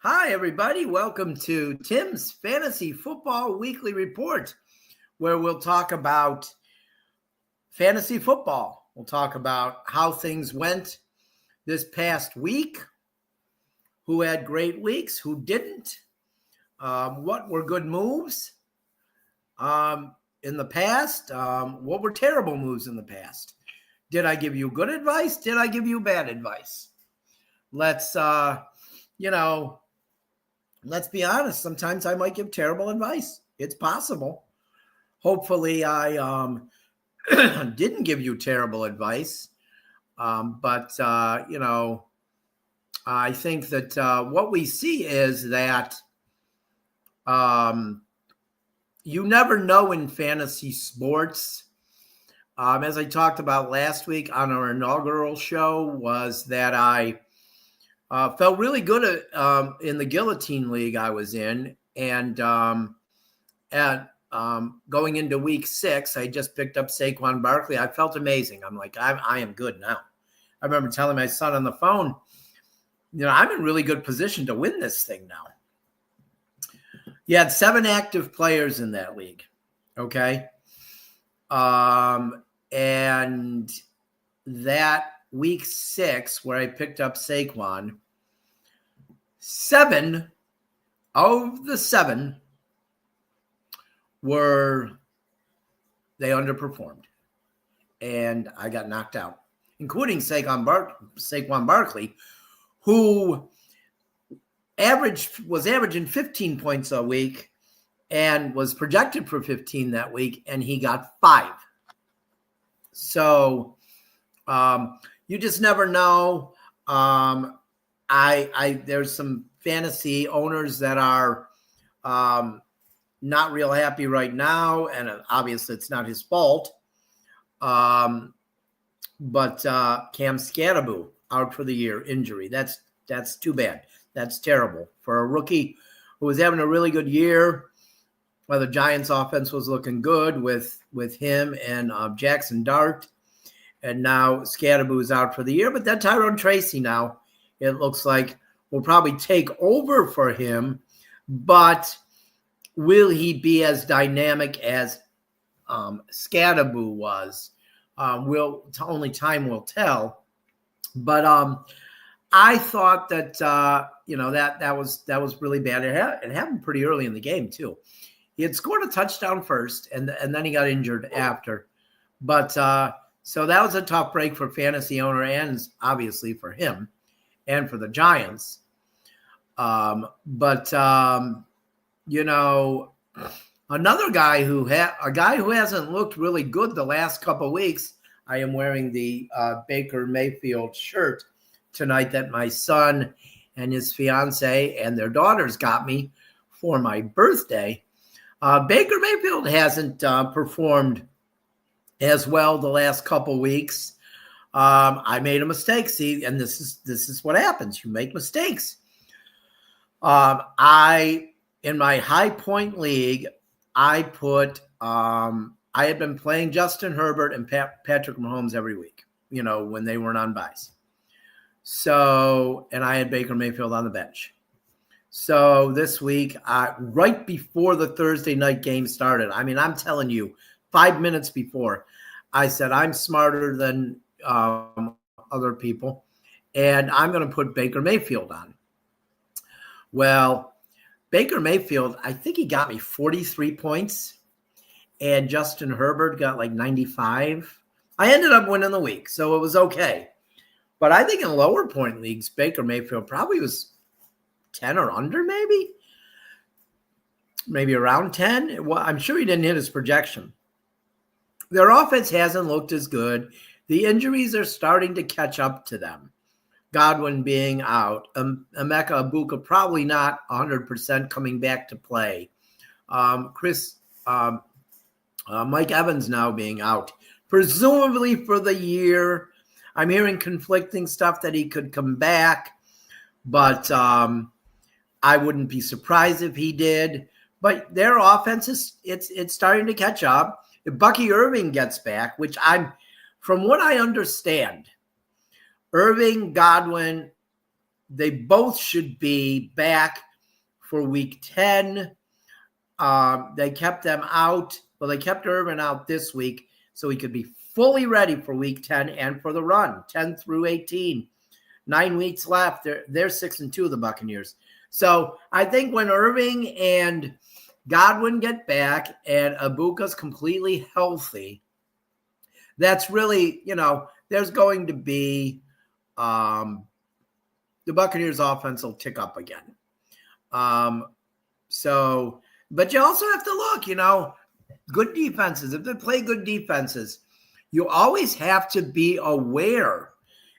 Hi, everybody. Welcome to Tim's Fantasy Football Weekly Report, where we'll talk about fantasy football. We'll talk about how things went this past week, who had great weeks, who didn't, what were good moves in the past, what were terrible moves in the past. Did I give you good advice? Did I give you bad advice? Let's be honest. Sometimes I might give terrible advice. It's possible. Hopefully I didn't give you terrible advice. But I think that what we see is that you never know in fantasy sports. As I talked about last week on our inaugural show, was that I felt really good in the Guillotine League I was in. And going into week 6, I just picked up Saquon Barkley. I felt amazing. I'm like, I am good now. I remember telling my son on the phone, I'm in really good position to win this thing now. You had 7 active players in that league. Okay. And that week 6, where I picked up Saquon, 7 of the 7 they underperformed, and I got knocked out, including Saquon Barkley, who was averaging 15 points a week and was projected for 15 that week, and he got 5. So you just never know. There's some fantasy owners that are not real happy right now, and obviously it's not his fault. But Cam Scatterboo out for the year, injury. That's too bad. That's terrible for a rookie who was having a really good year. Well, the Giants' offense was looking good with him and Jackson Dart, and now Scatterboo's out for the year. But then Tyrone Tracy now, it looks like, will probably take over for him, but will he be as dynamic as Scatterboo was? Only time will tell. But I thought that that was really bad. It happened pretty early in the game too. He had scored a touchdown first, and then he got injured after. But so that was a tough break for fantasy owner, and obviously for him and for the Giants. Another guy who hasn't looked really good the last couple of weeks. I am wearing the Baker Mayfield shirt tonight that my son and his fiance and their daughters got me for my birthday. Baker Mayfield hasn't performed as well the last couple of weeks. I made a mistake. See, and this is what happens. You make mistakes. In my high point league, I had been playing Justin Herbert and Patrick Mahomes every week, when they weren't on buys. So, and I had Baker Mayfield on the bench. So this week, right before the Thursday night game started, I'm telling you, 5 minutes before, I said, I'm smarter than other people, and I'm going to put Baker Mayfield on. Well, Baker Mayfield, I think he got me 43 points, and Justin Herbert got like 95. I ended up winning the week, so it was okay. But I think in lower point leagues, Baker Mayfield probably was 10 or under, maybe around 10. Well, I'm sure he didn't hit his projection. Their offense hasn't looked as good. The injuries are starting to catch up to them. Godwin being out, Emeka Egbuka probably not 100% coming back to play. Mike Evans now being out, presumably for the year. I'm hearing conflicting stuff that he could come back, but I wouldn't be surprised if he did. But their offense it's starting to catch up. If Bucky Irving gets back, which from what I understand, Irving, Godwin, They both should be back for week 10. They kept them out. Well, they kept Irvin out this week so he could be fully ready for week 10 and for the run, 10 through 18. 9 weeks left. They're 6-2, the Buccaneers. So I think when Irving and Godwin get back and Ibuka's completely healthy, that's really, there's going to be the Buccaneers offense will tick up again. But you also have to look, good defenses. If they play good defenses, you always have to be aware.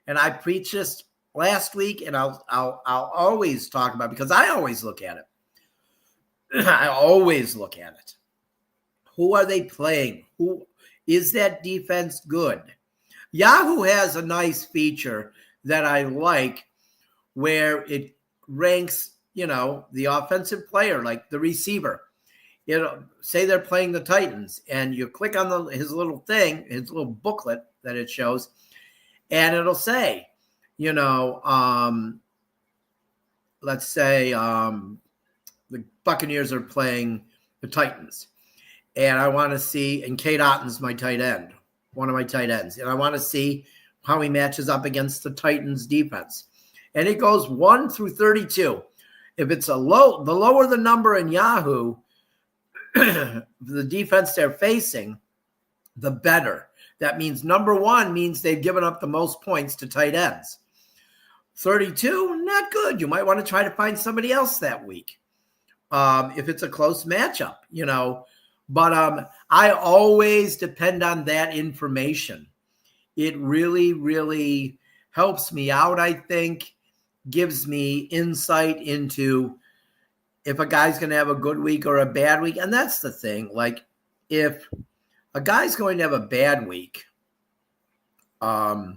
And I preached this last week, and I'll always talk about it because I always look at it. I always look at it. Who are they playing? Who is that defense good? Yahoo has a nice feature that I like where it ranks, the offensive player, like the receiver. Say they're playing the Titans, and you click on his little thing, his little booklet that it shows, and it'll say, let's say the Buccaneers are playing the Titans, and I want to see, and Kate Otten's my tight end, one of my tight ends, and I want to see how he matches up against the Titans defense. And it goes 1 through 32. If it's the lower the number in Yahoo, the defense they're facing, the better. That means number 1 means they've given up the most points to tight ends. 32, not good. You might want to try to find somebody else that week if it's a close matchup, But I always depend on that information. It really, really helps me out, I think, gives me insight into if a guy's going to have a good week or a bad week. And that's the thing. Like, if a guy's going to have a bad week, if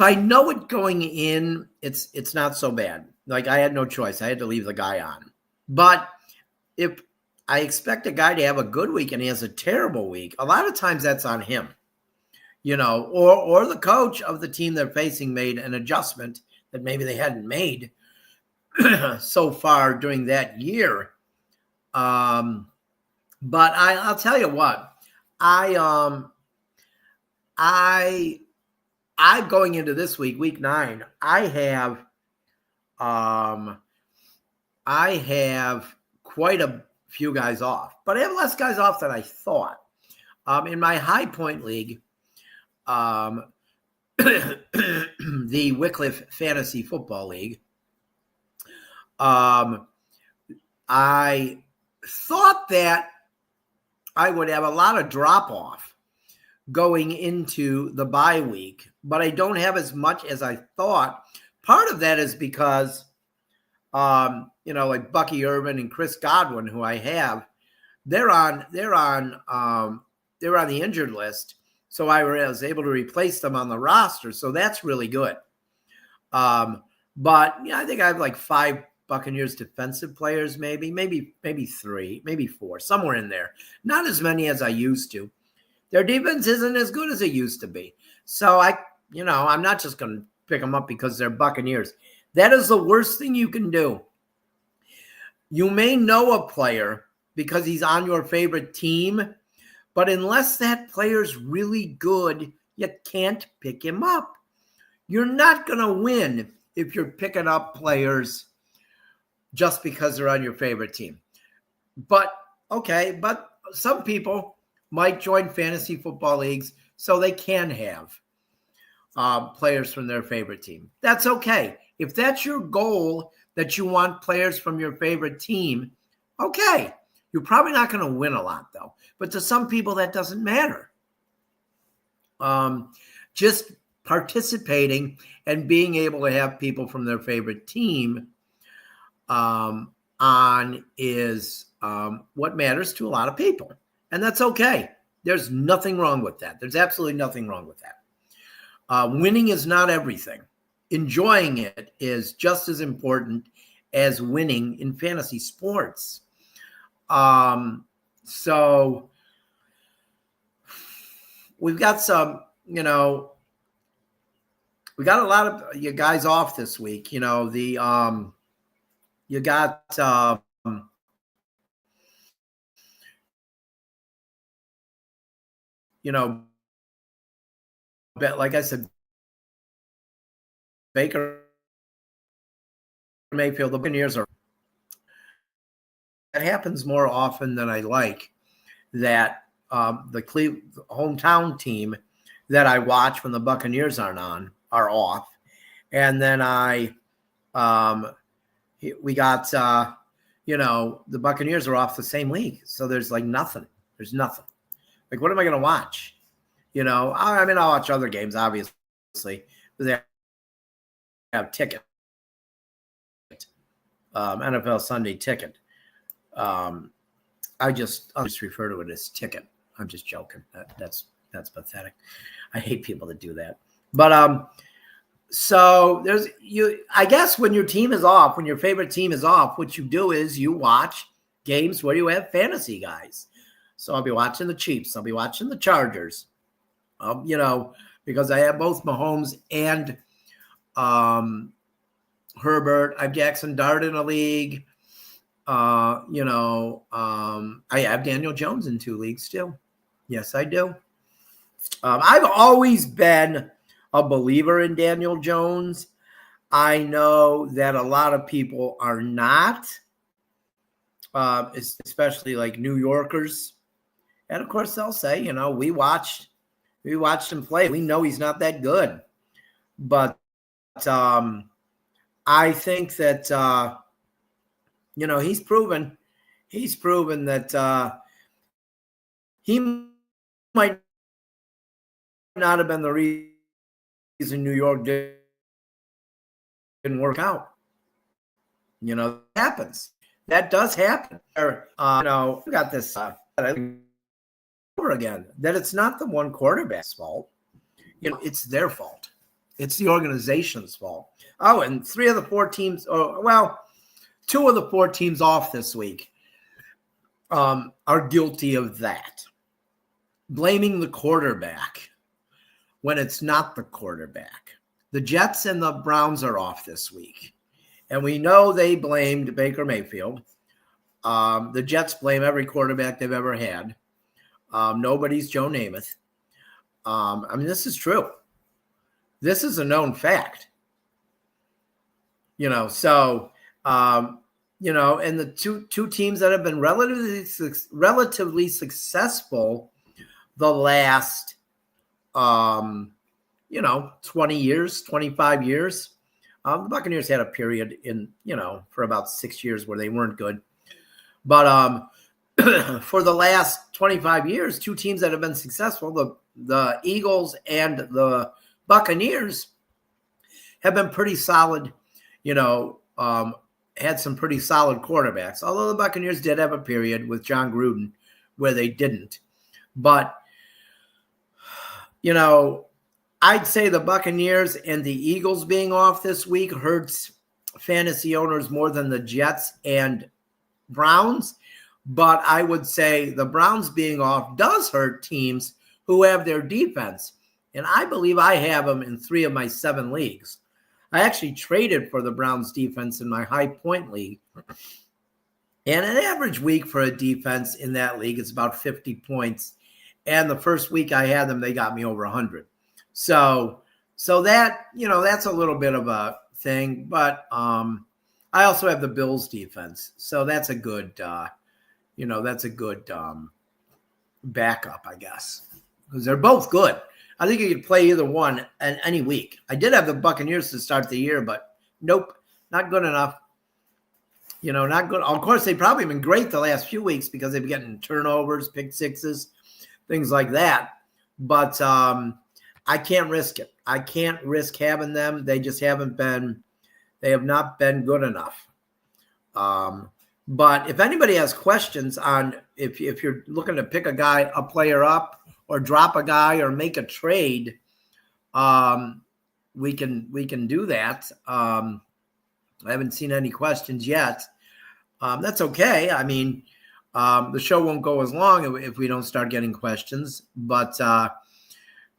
I know it going in, it's not so bad. Like, I had no choice. I had to leave the guy on. But if I expect a guy to have a good week and he has a terrible week, a lot of times that's on him, or the coach of the team they're facing made an adjustment that maybe they hadn't made so far during that year. But I'll tell you what, I going into this week 9, I have quite a few guys off, but I have less guys off than I thought. In my high point league, the Wycliffe Fantasy Football League, I thought that I would have a lot of drop-off going into the bye week, but I don't have as much as I thought. Part of that is because, like Bucky Irvin and Chris Godwin, who I have, they're on the injured list. So I was able to replace them on the roster. So that's really good. But I think I have like 5 Buccaneers defensive players, maybe 3, maybe 4, somewhere in there. Not as many as I used to. Their defense isn't as good as it used to be. So I'm not just going to pick them up because they're Buccaneers. That is the worst thing you can do. You may know a player because he's on your favorite team, but unless that player's really good, you can't pick him up. You're not going to win if you're picking up players just because they're on your favorite team. But some people might join fantasy football leagues so they can have players from their favorite team. That's okay. If that's your goal, that you want players from your favorite team, okay. You're probably not going to win a lot, though. But to some people, that doesn't matter. Just participating and being able to have people from their favorite team on is what matters to a lot of people. And that's okay. There's nothing wrong with that. There's absolutely nothing wrong with that. Winning is not everything. Enjoying it is just as important as winning in fantasy sports. So we've got some, we got a lot of you guys off this week. You know, you got you know, like I said, Baker Mayfield, the Buccaneers are. That happens more often than I like. That the hometown team that I watch when the Buccaneers aren't on are off, and then we got the Buccaneers are off the same league, so there's like nothing. There's nothing. Like, what am I going to watch? I'll watch other games, obviously, because they have ticket, NFL Sunday ticket. I'll just refer to it as ticket. I'm just joking. That's pathetic. I hate people that do that. But so I guess when your team is off, when your favorite team is off, what you do is you watch games where you have fantasy guys. So I'll be watching the Chiefs. I'll be watching the Chargers. Because I have both Mahomes and Herbert. I have Jackson Dart in a league. I have Daniel Jones in 2 leagues still. Yes, I do. I've always been a believer in Daniel Jones. I know that a lot of people are not, especially like New Yorkers. And of course, they'll say, we watched him play. We know he's not that good. But I think that, he's proven that he might not have been the reason New York didn't work out. That happens. That does happen. I got this over again, that it's not the one quarterback's fault. It's their fault. It's the organization's fault. Oh, and 3 of the 4 teams, 2 of the 4 teams off this week are guilty of that. Blaming the quarterback when it's not the quarterback. The Jets and the Browns are off this week. And we know they blamed Baker Mayfield. The Jets blame every quarterback they've ever had. Nobody's Joe Namath. This is true. This is a known fact. And the two teams that have been relatively successful the last 20 years, 25 years. The Buccaneers had a period for about 6 years where they weren't good. But for the last 25 years, 2 teams that have been successful, the Eagles and the Buccaneers, have been pretty solid, had some pretty solid quarterbacks. Although the Buccaneers did have a period with John Gruden where they didn't. But, I'd say the Buccaneers and the Eagles being off this week hurts fantasy owners more than the Jets and Browns. But I would say the Browns being off does hurt teams who have their defense. And I believe I have them in 3 of my 7 leagues. I actually traded for the Browns defense in my high point league. And an average week for a defense in that league is about 50 points. And the first week I had them, they got me over 100. So that, that's a little bit of a thing. But I also have the Bills defense. So that's a good, backup, I guess, because they're both good. I think you could play either one any week. I did have the Buccaneers to start the year, but nope, not good enough. Not good. Of course, they've probably been great the last few weeks because they've been getting turnovers, pick sixes, things like that. But I can't risk it. I can't risk having them. They just haven't been – they have not been good enough. But if anybody has questions on if you're looking to pick a player up or drop a guy or make a trade, we can do that. I haven't seen any questions yet. That's okay. The show won't go as long if we don't start getting questions. But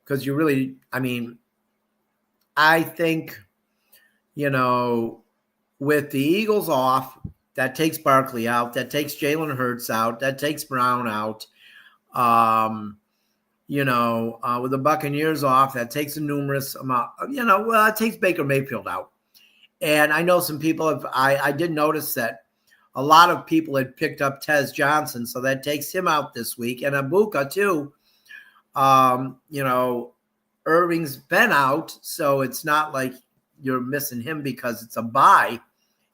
because you really, I think, with the Eagles off, that takes Barkley out, that takes Jalen Hurts out, that takes Brown out. With the Buccaneers off, that takes a numerous amount. It takes Baker Mayfield out. And I know some people I did notice that a lot of people had picked up Tez Johnson, so that takes him out this week. And Abuka, too. Irving's been out, so it's not like you're missing him because it's a bye.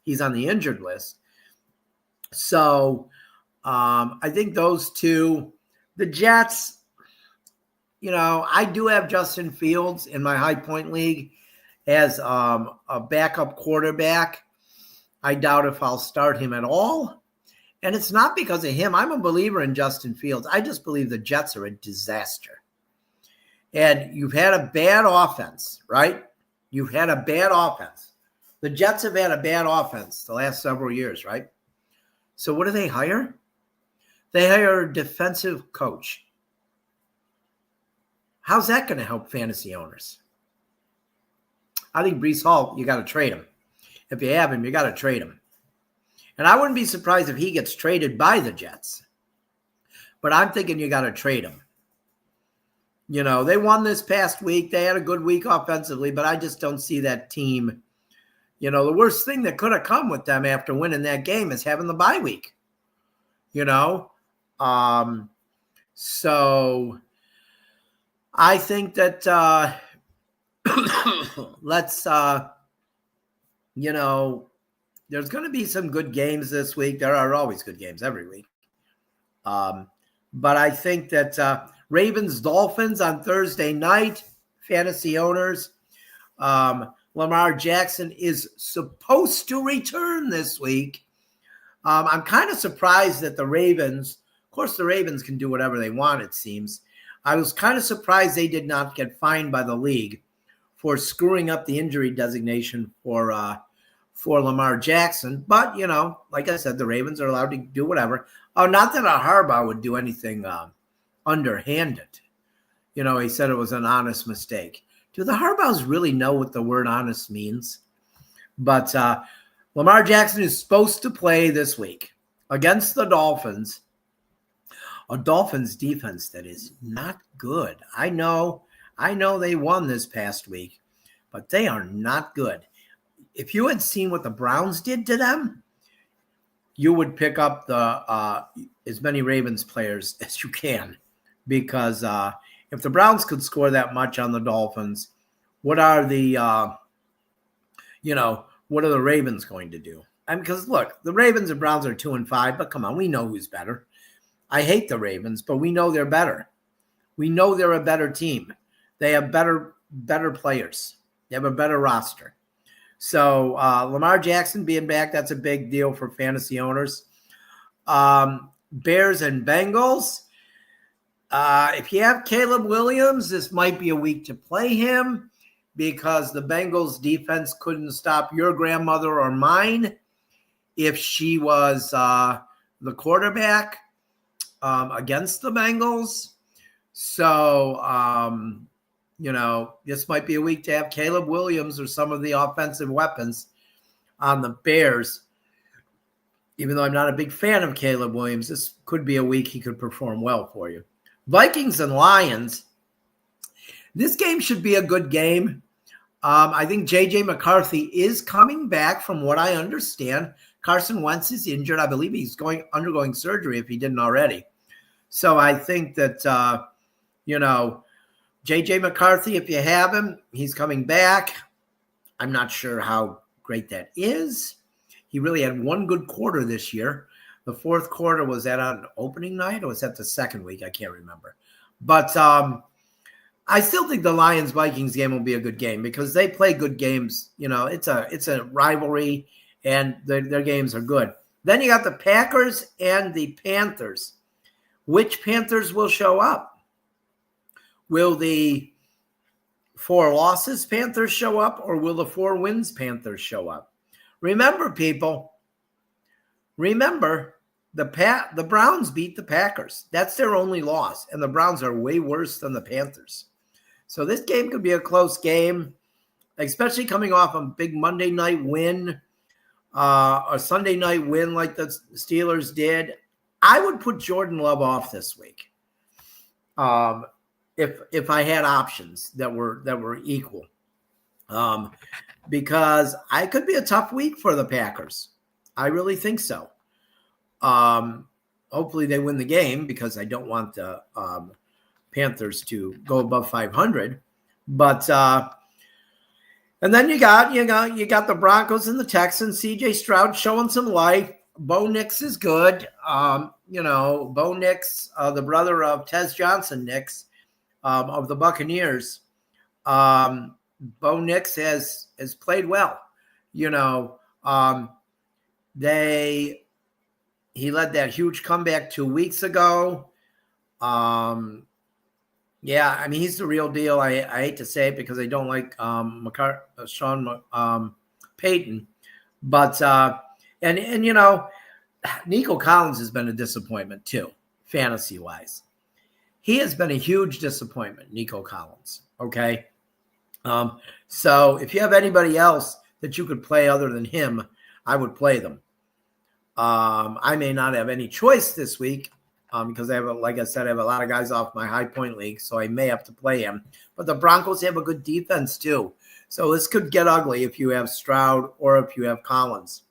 He's on the injured list. So I think those two, the Jets, I do have Justin Fields in my high point league as a backup quarterback. I doubt if I'll start him at all. And it's not because of him. I'm a believer in Justin Fields. I just believe the Jets are a disaster. And you've had a bad offense, right? You've had a bad offense. The Jets have had a bad offense the last several years, right? So what do they hire? They hire a defensive coach. How's that going to help fantasy owners? I think Breece Hall, you got to trade him. If you have him, you got to trade him. And I wouldn't be surprised if he gets traded by the Jets. But I'm thinking you got to trade him. They won this past week. They had a good week offensively, but I just don't see that team. The worst thing that could have come with them after winning that game is having the bye week. So I think that there's going to be some good games this week. There are always good games every week. But I think that Ravens-Dolphins on Thursday night, fantasy owners. Lamar Jackson is supposed to return this week. I'm kind of surprised that the Ravens, of course, the Ravens can do whatever they want, it seems. I was kind of surprised they did not get fined by the league for screwing up the injury designation for Lamar Jackson. But, like I said, the Ravens are allowed to do whatever. Not that a Harbaugh would do anything underhanded. He said it was an honest mistake. Do the Harbaughs really know what the word honest means? But Lamar Jackson is supposed to play this week against the Dolphins, a Dolphins defense that is not good. I know they won this past week, but they are not good. If you had seen what the Browns did to them, you would pick up the as many Ravens players as you can, because if the Browns could score that much on the Dolphins, what are the Ravens going to do? Because look, the Ravens and Browns are 2-5, but come on, we know who's better. I hate the Ravens, but we know they're better. We know they're a better team. They have better players. They have a better roster. So Lamar Jackson being back, that's a big deal for fantasy owners. Bears and Bengals. If you have Caleb Williams, this might be a week to play him because the Bengals defense couldn't stop your grandmother or mine if she was the quarterback against the Bengals. So, this might be a week to have Caleb Williams or some of the offensive weapons on the Bears. Even though I'm not a big fan of Caleb Williams, this could be a week he could perform well for you. Vikings and Lions. This game should be a good game. I think J.J. McCarthy is coming back from what I understand. Carson Wentz is injured. I believe he's undergoing surgery if he didn't already. So I think that, J.J. McCarthy, if you have him, he's coming back. I'm not sure how great that is. He really had one good quarter this year. The fourth quarter, was that on opening night or was that the second week? I can't remember. But I still think the Lions-Vikings game will be a good game because they play good games. It's a rivalry, and their games are good. Then you got the Packers and the Panthers. Which Panthers will show up? Will the 4 losses Panthers show up, or will the 4 wins Panthers show up? Remember, people, the Browns beat the Packers. That's their only loss, and the Browns are way worse than the Panthers. So this game could be a close game. especially coming off a big Monday night win, a Sunday night win like the Steelers did. I would put Jordan Love off this week. If I had options that were equal, because I could be a tough week for the Packers. I really think so. Hopefully they win the game because I don't want the Panthers to go above 500. But and then you got the Broncos and the Texans. C.J. Stroud showing some life. Bo Nix is good. Bo Nix, the brother of Tez Johnson Nix of the Buccaneers. Bo Nix has played well. He led that huge comeback 2 weeks ago. He's the real deal. I hate to say it because I don't like Sean Payton, but Nico Collins has been a disappointment too, fantasy wise. He has been a huge disappointment, Nico Collins. Okay, so if you have anybody else that you could play other than him, I would play them. I may not have any choice this week because like I said, I have a lot of guys off my high point league, so I may have to play him. But the Broncos have a good defense too. So this could get ugly if you have Stroud or if you have Collins.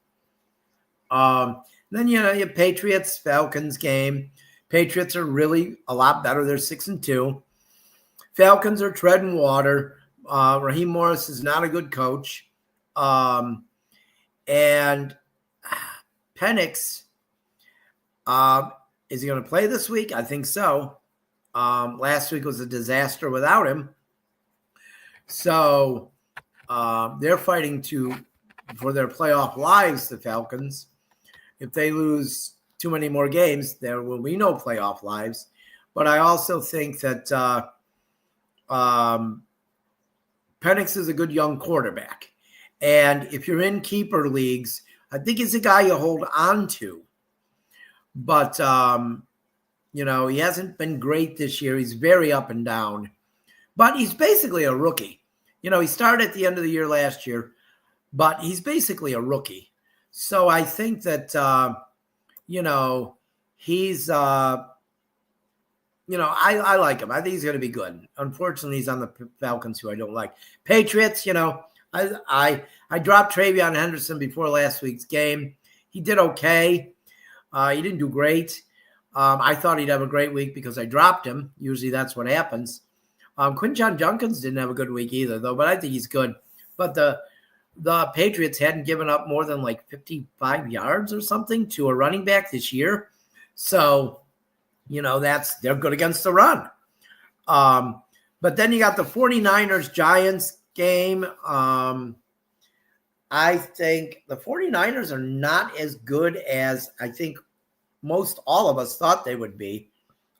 Then, you have Patriots, Falcons game. Patriots are really a lot better. They're 6-2. Falcons are treading water. Raheem Morris is not a good coach. And Penix, is he going to play this week? I think so. Last week was a disaster without him. So they're fighting for their playoff lives, the Falcons. If they lose too many more games, there will be no playoff lives. But I also think that Penix is a good young quarterback. And if you're in keeper leagues, I think he's a guy you hold on to. But, he hasn't been great this year. He's very up and down. But he's basically a rookie. He started at the end of the year last year, but he's basically a rookie. So I think that, he's, I like him. I think he's going to be good. Unfortunately, he's on the Falcons, who I don't like. Patriots, I dropped Travion Henderson before last week's game. He did okay. He didn't do great. I thought he'd have a great week because I dropped him. Usually that's what happens. Quinton Junkins didn't have a good week either, though, but I think he's good. But the Patriots hadn't given up more than like 55 yards or something to a running back this year. So, they're good against the run. But then you got the 49ers-Giants game. I think the 49ers are not as good as I think most all of us thought they would be.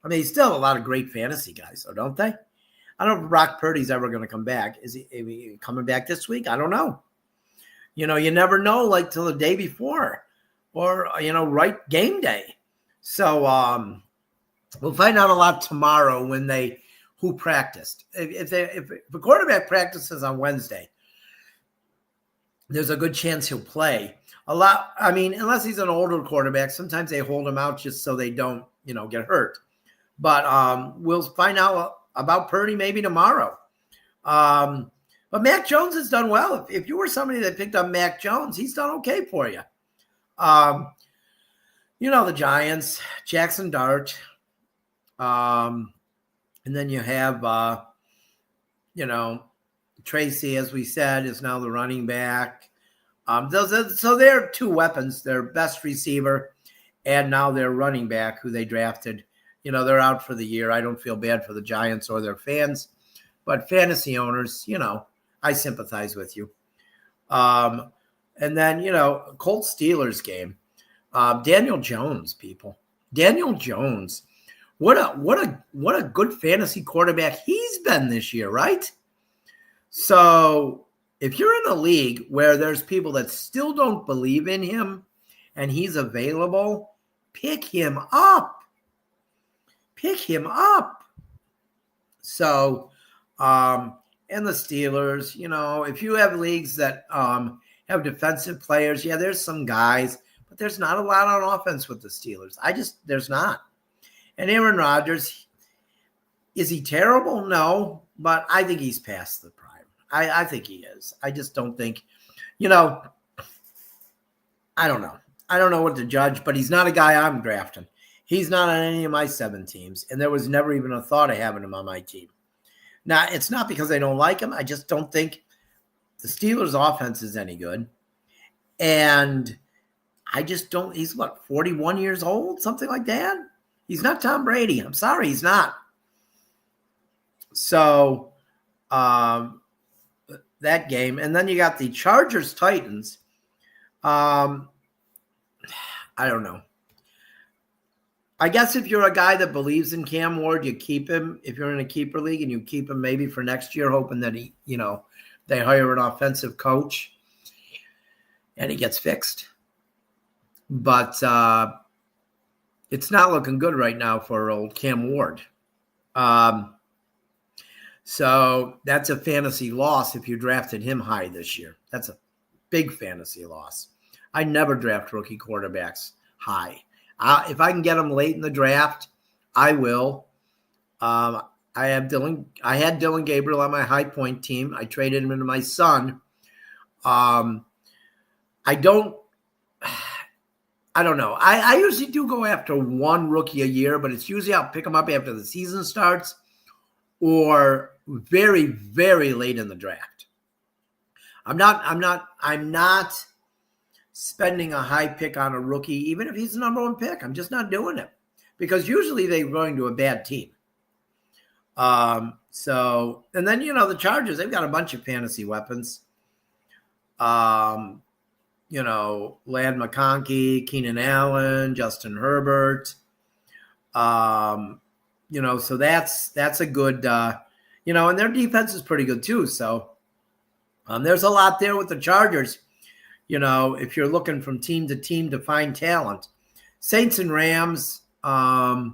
I mean, they still have a lot of great fantasy guys, so don't they? I don't know if Brock Purdy's ever going to come back. Is he coming back this week? I don't know. You never know, like till the day before or, right game day. So we'll find out a lot tomorrow who practiced. If the quarterback practices on Wednesday, there's a good chance he'll play a lot. I mean, unless he's an older quarterback, sometimes they hold him out just so they don't, get hurt. But we'll find out about Purdy maybe tomorrow. But Mac Jones has done well. If you were somebody that picked up Mac Jones, he's done okay for you. The Giants, Jackson Dart. And then you have, Tracy, as we said, is now the running back. So they're two weapons. Their best receiver and now their running back who they drafted. They're out for the year. I don't feel bad for the Giants or their fans. But fantasy owners, I sympathize with you. And then, Colts Steelers game. Daniel Jones, people. Daniel Jones. What a good fantasy quarterback he's been this year, right? So if you're in a league where there's people that still don't believe in him and he's available, pick him up. Pick him up. So, and the Steelers. If you have leagues that have defensive players, yeah, there's some guys, but there's not a lot on offense with the Steelers. There's not. And Aaron Rodgers, is he terrible? No, but I think he's past the prime. I think he is. I just don't think, I don't know. I don't know what to judge, but he's not a guy I'm drafting. He's not on any of my 7 teams, and there was never even a thought of having him on my team. Now, it's not because I don't like him. I just don't think the Steelers' offense is any good. And I just don't – he's, 41 years old, something like that? He's not Tom Brady. I'm sorry, he's not. So that game. And then you got the Chargers-Titans. I don't know. I guess if you're a guy that believes in Cam Ward, you keep him. If you're in a keeper league and you keep him maybe for next year, hoping that they hire an offensive coach and he gets fixed. But it's not looking good right now for old Cam Ward. So that's a fantasy loss if you drafted him high this year. That's a big fantasy loss. I never draft rookie quarterbacks high. If I can get them late in the draft, I will. I had Dylan Gabriel on my High Point team. I traded him into my son. I don't know. I usually do go after one rookie a year, but it's usually I'll pick them up after the season starts or very, very late in the draft. I'm not spending a high pick on a rookie, even if he's the number 1 pick. I'm just not doing it because usually they're going to a bad team. And then, the Chargers, they've got a bunch of fantasy weapons. Lad McConkey, Keenan Allen, Justin Herbert. So that's a good, and their defense is pretty good too. So there's a lot there with the Chargers. If you're looking from team to team to find talent. Saints and Rams, this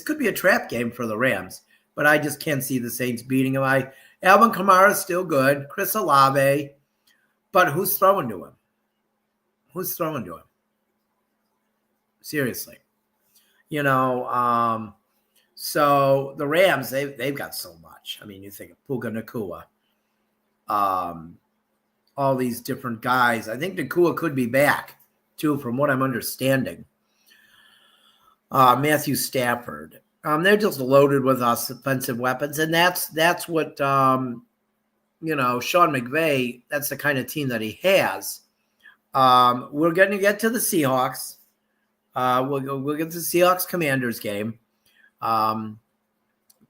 could be a trap game for the Rams, but I just can't see the Saints beating them. Alvin Kamara is still good, Chris Olave, but who's throwing to him? Seriously. So the Rams, they've got so much. I mean, you think of Puka Nacua. All these different guys. I think Nacua could be back, too, from what I'm understanding. Matthew Stafford. They're just loaded with offensive weapons, and that's what, Sean McVay, that's the kind of team that he has. We're going to get to the Seahawks. We'll get to the Seahawks-Commanders game.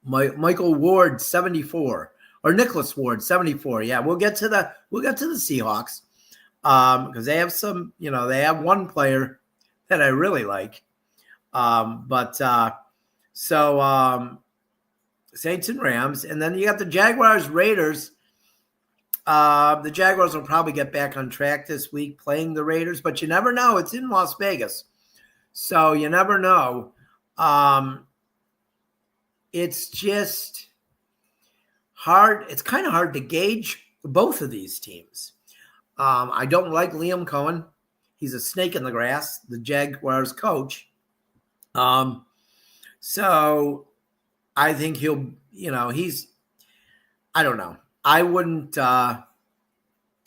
Michael Ward, 74. Or Nicholas Ward, 74. Yeah, we'll get to the Seahawks because they have some, they have one player that I really like. Saints and Rams, and then you got the Jaguars, Raiders. The Jaguars will probably get back on track this week playing the Raiders, but you never know. It's in Las Vegas, so you never know. It's just hard. It's kind of hard to gauge both of these teams. I don't like Liam Cohen. He's a snake in the grass, the Jaguars coach. So I think he'll, I don't know. I wouldn't,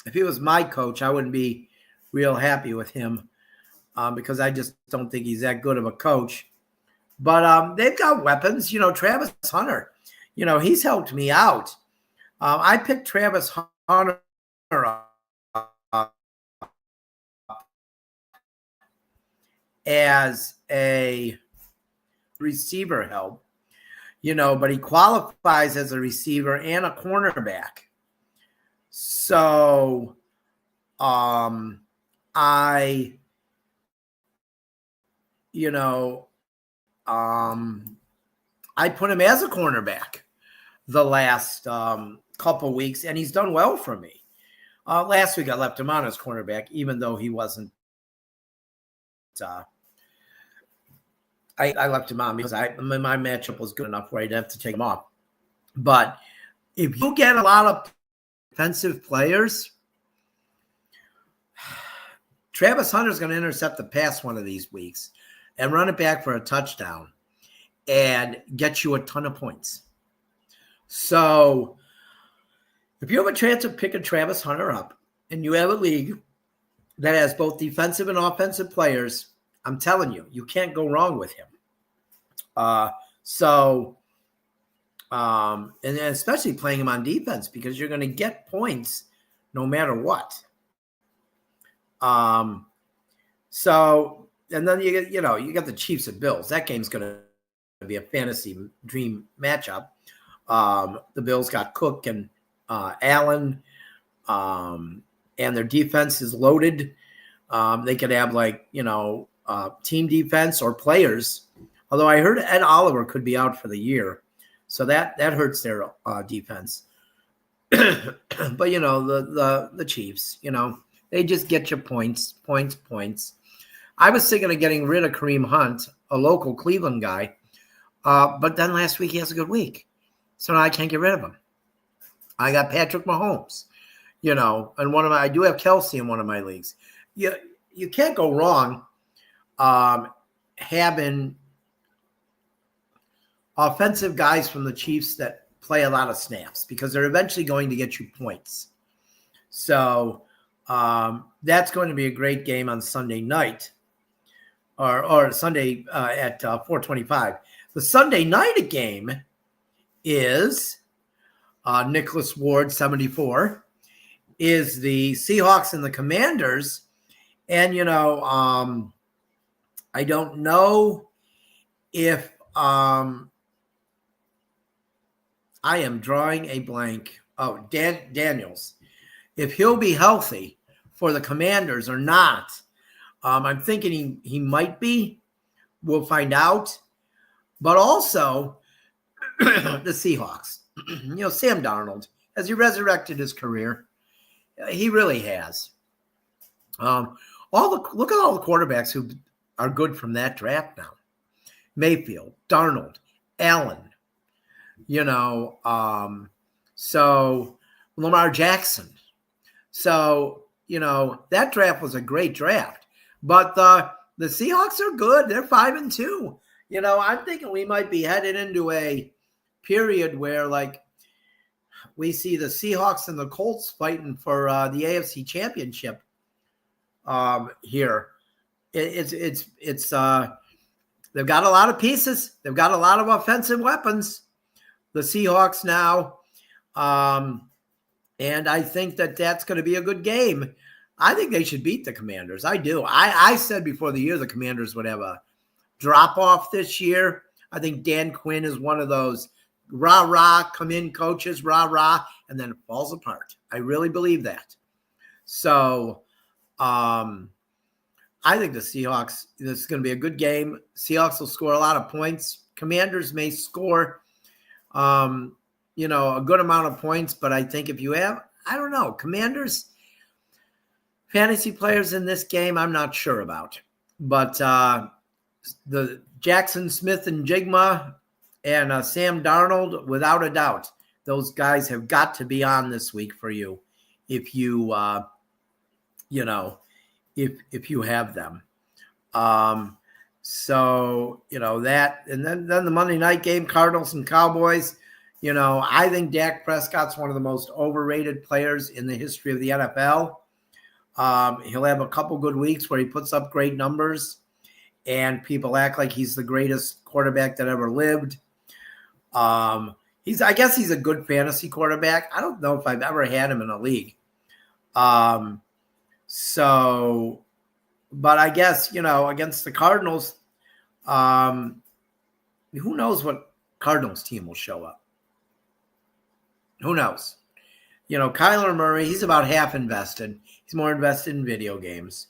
if he was my coach, I wouldn't be real happy with him because I just don't think he's that good of a coach. But they've got weapons, Travis Hunter. He's helped me out. I picked Travis Hunter as a receiver help, but he qualifies as a receiver and a cornerback. So I put him as a cornerback the last couple weeks, and he's done well for me. Last week I left him on as cornerback, even though he wasn't I left him on because my matchup was good enough where I didn't have to take him off. But if you get a lot of defensive players, Travis Hunter's going to intercept the pass one of these weeks and run it back for a touchdown and get you a ton of points. So if you have a chance of picking Travis Hunter up and you have a league that has both defensive and offensive players, I'm telling you, you can't go wrong with him. And especially playing him on defense because you're going to get points no matter what. So, and then you got the Chiefs and Bills. That game's going to be a fantasy dream matchup. The Bills got Cook and Allen, and their defense is loaded. They could have team defense or players. Although I heard Ed Oliver could be out for the year. So that hurts their defense. But, the Chiefs, they just get you points. I was thinking of getting rid of Kareem Hunt, a local Cleveland guy. But then last week he has a good week. So now I can't get rid of him. I got Patrick Mahomes, and I do have Kelsey in one of my leagues. You can't go wrong having offensive guys from the Chiefs that play a lot of snaps because they're eventually going to get you points. So that's going to be a great game on Sunday night or Sunday at 4:25. The Sunday night game is Nicholas Ward 74 is the Seahawks and the Commanders. And, I don't know if I am drawing a blank. Oh, Daniels, if he'll be healthy for the Commanders or not. I'm thinking he might be. We'll find out. But also the Seahawks. Sam Darnold, has he resurrected his career? He really has. Look at all the quarterbacks who are good from that draft now. Mayfield, Darnold, Allen, so Lamar Jackson. So, that draft was a great draft. But the Seahawks are good. They're 5-2. I'm thinking we might be headed into a period where, we see the Seahawks and the Colts fighting for the AFC Championship here. It's they've got a lot of pieces. They've got a lot of offensive weapons. The Seahawks now. And I think that's going to be a good game. I think they should beat the Commanders. I do. I said before the year the Commanders would have a drop-off this year. I think Dan Quinn is one of those rah-rah, come-in coaches, rah-rah, and then it falls apart. I really believe that. So I think the Seahawks, this is going to be a good game. Seahawks will score a lot of points. Commanders may score a good amount of points, but I think if you have, I don't know, Commanders fantasy players in this game, I'm not sure about. But the Jackson Smith and Jigma and Sam Darnold, without a doubt, those guys have got to be on this week for you if you, if you have them. That, and then the Monday night game, Cardinals and Cowboys. I think Dak Prescott's one of the most overrated players in the history of the NFL. He'll have a couple good weeks where he puts up great numbers and people act like he's the greatest quarterback that ever lived. I guess he's a good fantasy quarterback. I don't know if I've ever had him in a league. But I guess, against the Cardinals, who knows what Cardinals team will show up? Who knows? Kyler Murray, he's about half invested. He's more invested in video games.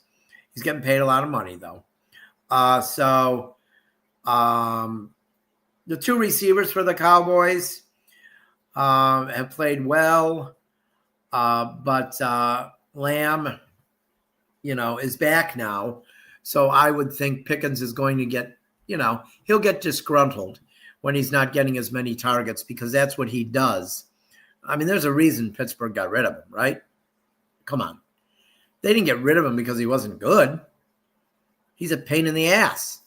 He's getting paid a lot of money, though. The two receivers for the Cowboys have played well, but Lamb, is back now. So I would think Pickens is going to get he'll get disgruntled when he's not getting as many targets because that's what he does. I mean, there's a reason Pittsburgh got rid of him, right? Come on. They didn't get rid of him because he wasn't good. He's a pain in the ass.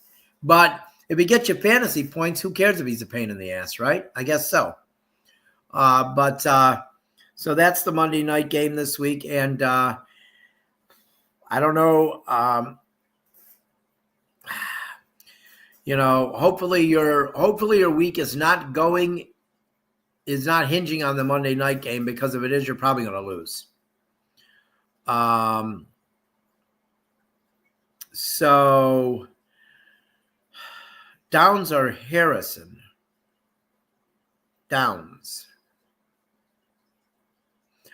But if he gets you fantasy points, who cares if he's a pain in the ass, right? I guess so. So that's the Monday night game this week. And I don't know. Hopefully your week is not hinging on the Monday night game, because if it is, you're probably going to lose. So Downs or Harrison? Downs.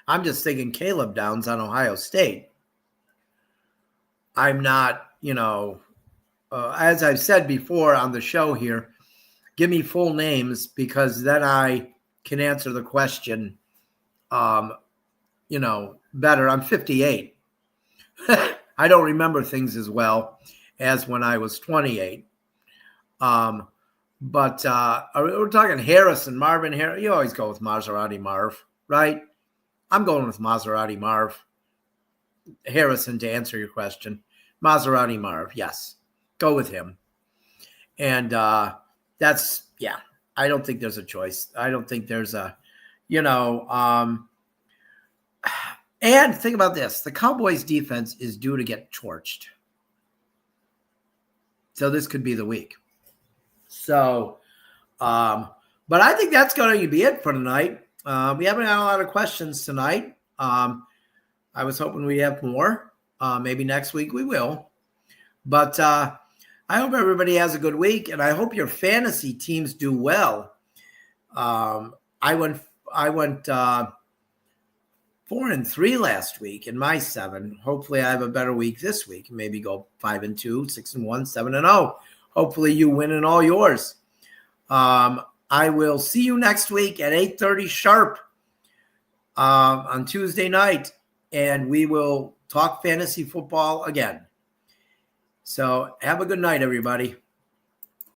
I'm just thinking Caleb Downs on Ohio State. I'm not, as I've said before on the show here, give me full names because then I can answer the question, better. I'm 58. I don't remember things as well as when I was 28. But we're talking Harrison, Marvin Harris. You always go with Maserati Marv, right? I'm going with Maserati Marv. Harrison, to answer your question. Maserati Marv, yes. Go with him. And that's, yeah, I don't think there's a choice. I don't think there's a, and think about this. The Cowboys defense is due to get torched. So this could be the week. So, but I think that's going to be it for tonight. We haven't had a lot of questions tonight. I was hoping we'd have more. Maybe next week we will. But I hope everybody has a good week, and I hope your fantasy teams do well. I went 4-3 last week in my 7. Hopefully I have a better week this week. Maybe go 5-2, 6-1, 7-0. Hopefully you win in all yours. I will see you next week at 8:30 sharp on Tuesday night, and we will talk fantasy football again. So have a good night, everybody.